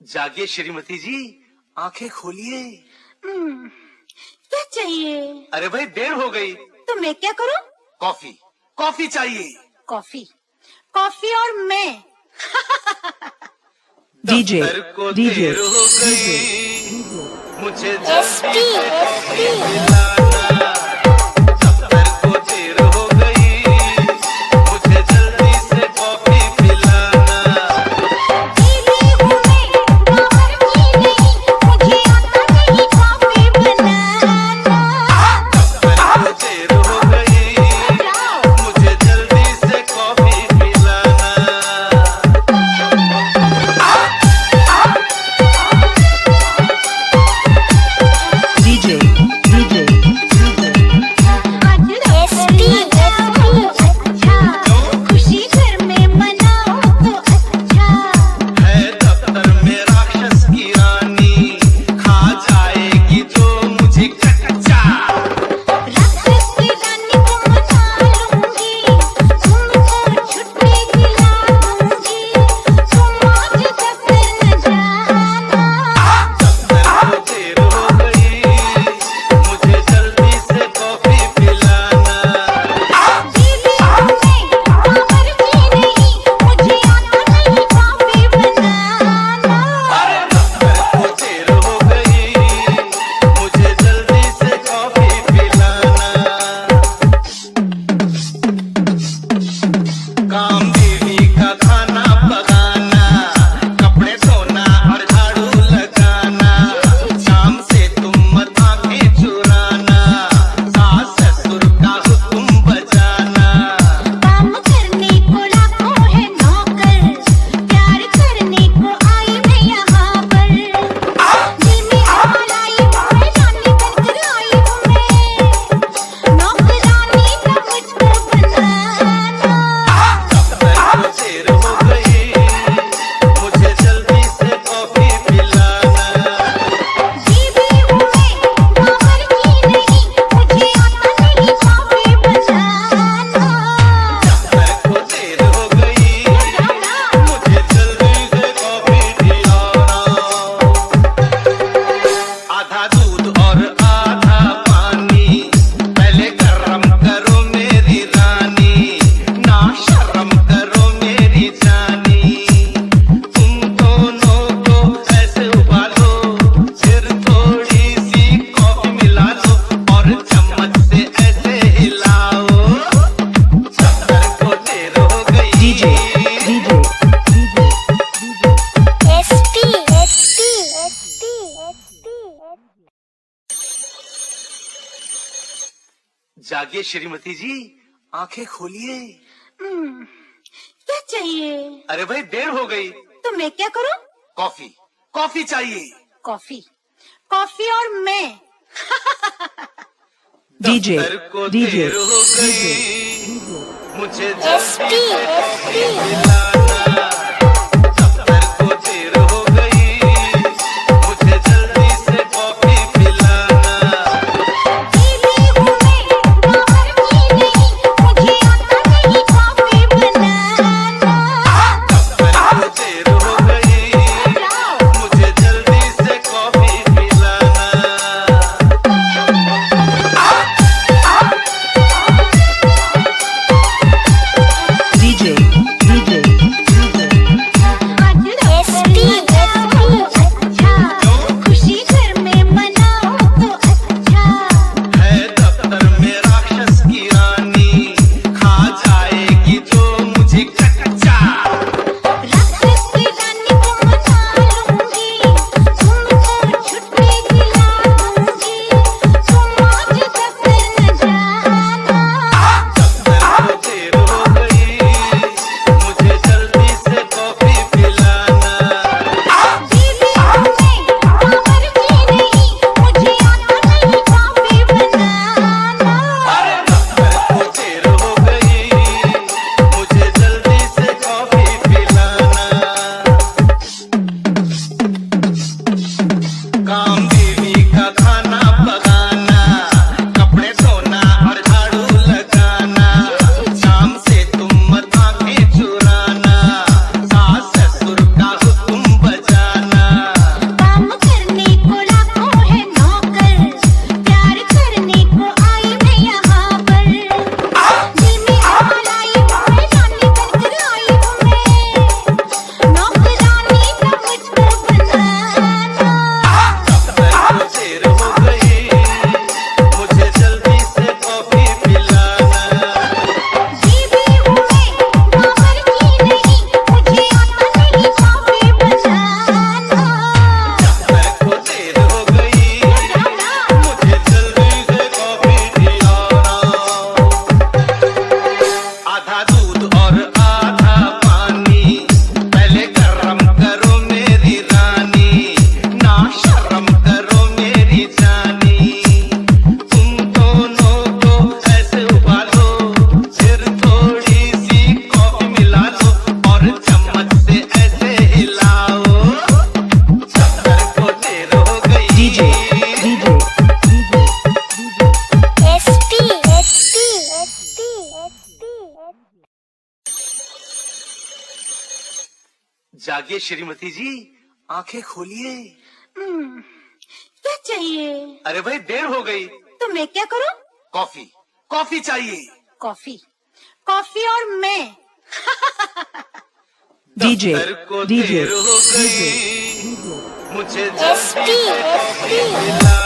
जागिए श्रीमती जी, आंखें खोलिए। क्या चाहिए? अरे भाई देर हो गई। तो मैं क्या करूं? कॉफी, कॉफी चाहिए। कॉफी, कॉफी और मैं। डीजे डीजे मुझे एसपी जागिए श्रीमती जी, आंखें खोलिए। क्या चाहिए? अरे भाई देर हो गई। तो मैं क्या करूं? कॉफी, कॉफी चाहिए। कॉफी, कॉफी और मैं। डीजे डीजे मुझे एसपी डीजे जागिए श्रीमती जी, आंखें खोलिए। क्या चाहिए? अरे भाई देर हो गई। तो मैं क्या करूं? कॉफी, कॉफी चाहिए। कॉफी, कॉफी और मैं। DJ, दफ्तर को DJ, देर हो गई, मुझे जल्दी से कॉफी पिला